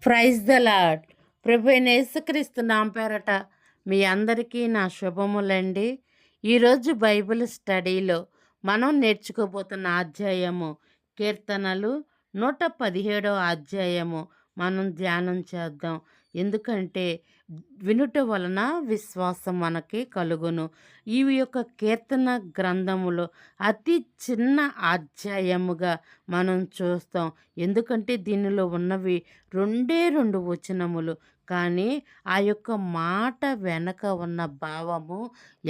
Praise the lord. ప్రభు అయిన యేసుక్రీస్తు నామ పేరట మీ అందరికీ నా శుభములండి. ఈరోజు బైబిల్ స్టడీలో మనం నేర్చుకోబోతున్న అధ్యాయము కీర్తనలు 117వ అధ్యాయము మనం ధ్యానం చేద్దాం. ఎందుకంటే వినుట వలన విశ్వాసం మనకి కలుగును. ఈ యొక్క కీర్తన గ్రంథములో అతి చిన్న అధ్యాయముగా మనం చూస్తాం. ఎందుకంటే దీనిలో ఉన్నవి రెండే 2 వచనములు. కానీ ఆ యొక్క మాట వెనక ఉన్న భావము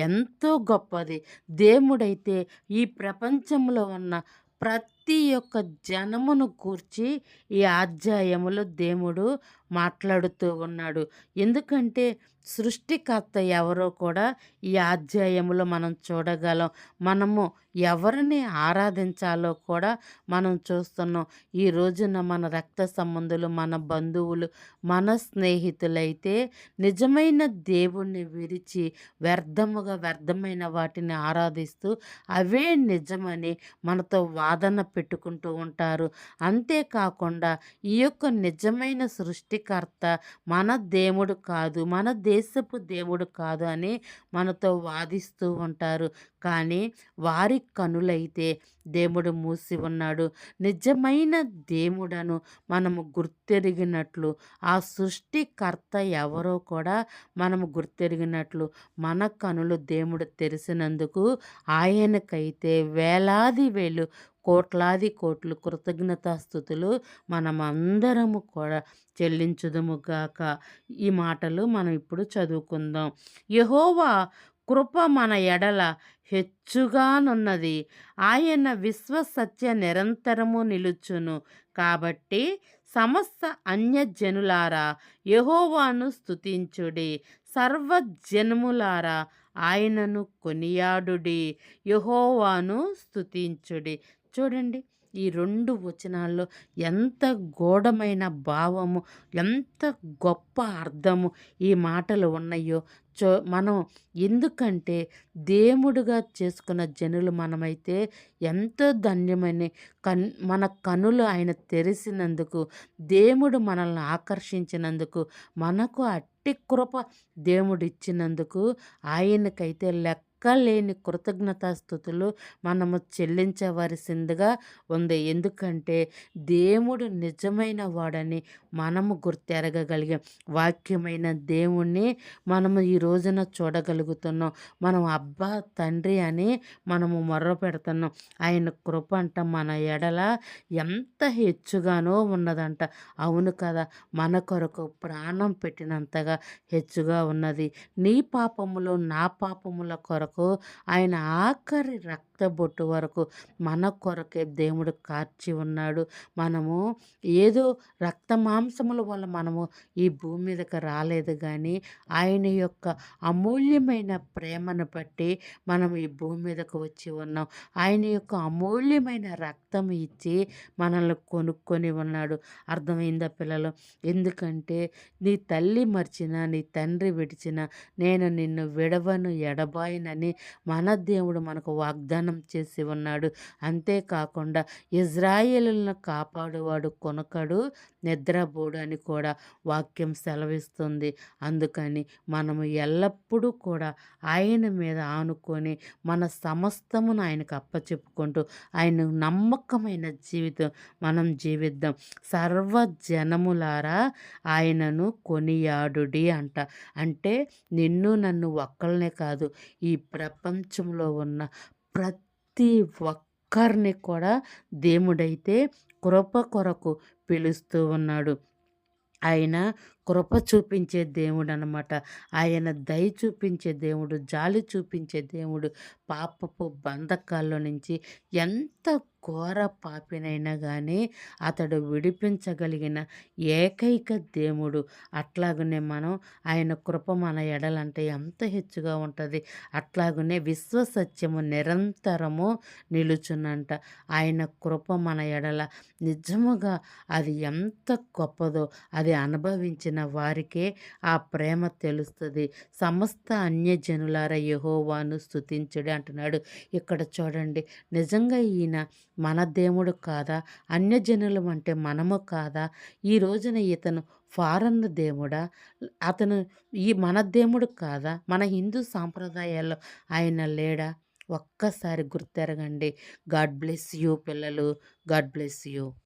ఎంతో గొప్పది. దేవుడైతే ఈ ప్రపంచంలో ఉన్న ప్రతి ఒక్క జనమును గూర్చి ఈ అధ్యాయములో దేవుడు మాట్లాడుతూ ఉన్నాడు. ఎందుకంటే సృష్టికర్త ఎవరో కూడా ఈ అధ్యాయములో మనం చూడగలం. మనము ఎవరిని ఆరాధించాలో కూడా మనం చూస్తున్నాం. ఈ రోజున మన రక్త సంబంధులు, మన బంధువులు, మన స్నేహితులైతే నిజమైన దేవుణ్ణి విరిచి వ్యర్థమైన వాటిని ఆరాధిస్తూ అవే నిజమని మనతో వాదన పెట్టుకుంటూ ఉంటారు. అంతేకాకుండా ఈ యొక్క నిజమైన సృష్టికర్త మన దేవుడు కాదు, మన దేశపు దేవుడు కాదు అని మనతో వాదిస్తూ ఉంటారు. కానీ వారి కనులైతే దేవుడు మూసి ఉన్నాడు. నిజమైన దేవుడను మనము గుర్తెరిగినట్లు, ఆ సృష్టికర్త ఎవరో కూడా మనము గుర్తెరిగినట్లు మన కనులు దేవుడు తెరిసినందుకు ఆయనకైతే వేలాది వేలు కోట్లాది కోట్లు కృతజ్ఞతాస్థుతులు మనమందరము కూడా చెల్లించుదుముగాక. ఈ మాటలు మనం ఇప్పుడు చదువుకుందాం. యెహోవా కృప మన ఎడల హెచ్చుగానున్నది, ఆయన విశ్వసత్య నిరంతరము నిలుచును. కాబట్టి సమస్త అన్యజనులారా యెహోవాను స్తుతించుడి, సర్వజనములారా ఆయనను కొనియాడుడి, యెహోవాను స్తుతించుడి. చూడండి, ఈ 2 వచనాల్లో ఎంత గూఢమైన భావము, ఎంత గొప్ప అర్థము ఈ మాటలు ఉన్నాయో మనం ఎందుకంటే దేవుడుగా చేసుకున్న జనులు మనమైతే ఎంతో ధన్యమని మన కనులు ఆయన తెరిసినందుకు, దేవుడు మనల్ని ఆకర్షించినందుకు, మనకు అట్టి కృప దేవుడిచ్చినందుకు ఆయనకైతే లెక్కలేని కృతజ్ఞతాస్థుతులు మనము చెల్లించవలసిందిగా ఉంది. ఎందుకంటే దేవుడు నిజమైన వాడని మనము గుర్తెరగగలిగాం. వాక్యమైన దేవుణ్ణి మనము ఈ రోజున చూడగలుగుతున్నాం. మనం అబ్బా తండ్రి అని మనము మొర్ర పెడుతున్నాం. ఆయన కృప అంట మన ఎడల ఎంత హెచ్చుగానో ఉన్నదంట. అవును కదా, మన కొరకు ప్రాణం పెట్టినంతగా హెచ్చుగా ఉన్నది. నీ పాపములు నా పాపముల కొరకు ఆయన ఆఖరి రక్తబొట్టు వరకు మన కొరకే దేవుడు కార్చి ఉన్నాడు. మనము ఏదో రక్త మాంసముల వల్ల మనము ఈ భూమి మీదకి రాలేదు, కానీ ఆయన యొక్క అమూల్యమైన ప్రేమను బట్టి మనం ఈ భూమి మీదకు వచ్చి ఉన్నాం. ఆయన యొక్క అమూల్యమైన రక్తం ఇచ్చి మనల్ని కొనుక్కొని ఉన్నాడు. అర్థమైందా పిల్లలు? ఎందుకంటే నీ తల్లి మర్చినా, నీ తండ్రి విడిచినా నేను నిన్ను విడవను ఎడబాయనని మన దేవుడు మనకు వాగ్దానం చేసి ఉన్నాడు. అంతేకాకుండా ఇజ్రాయేలులను కాపాడువాడు కొనకడు, నిద్రపోడు అని కూడా వాక్యం సెలవిస్తుంది. అందుకని మనము ఎల్లప్పుడూ కూడా ఆయన మీద ఆనుకొని మన సమస్తమును ఆయనకు అప్పచెప్పుకుంటూ ఆయన నమ్మకమైన జీవితం మనం జీవిద్దాం. సర్వజనములారా ఆయనను కొనియాడుడి అంట. అంటే నిన్ను నన్ను ఒక్కళ్ళనే కాదు, ఈ ప్రపంచంలో ఉన్న ప్రతి ఒక్కరిని కూడా దేవుడైతే కృప కొరకు పిలుస్తూ ఉన్నాడు. ఆయన కృప చూపించే దేవుడు అనమాట. ఆయన దయ చూపించే దేవుడు, జాలి చూపించే దేవుడు. పాపపు బంధకాల్లో నుంచి ఎంత ఘోర పాపినైనా కానీ అతడు విడిపించగలిగిన ఏకైక దేవుడు. అట్లాగనే మనం ఆయన కృప మన ఎడలంటే ఎంత హెచ్చుగా ఉంటుంది. అట్లాగనే విశ్వసత్యము నిరంతరము నిలుచునంట. ఆయన కృప మన ఎడల నిజముగా అది ఎంత గొప్పదో అది అనుభవించిన వారికే ఆ ప్రేమ తెలుస్తది. సమస్త అన్యజనులారా యెహోవాను స్తుతించుడి అంటున్నాడు. ఇక్కడ చూడండి నిజంగా ఈయన మన దేవుడు కాదా? అన్యజనులం అంటే మనము కాదా? ఈ రోజున ఇతను ఫారెన్ దేవుడా? అతను మన దేవుడు కాదా? మన హిందూ సాంప్రదాయాల్లో ఆయన లేడా? ఒక్కసారి గుర్తెరగండి. గాడ్ బ్లెస్ యూ పిల్లలు. God bless you.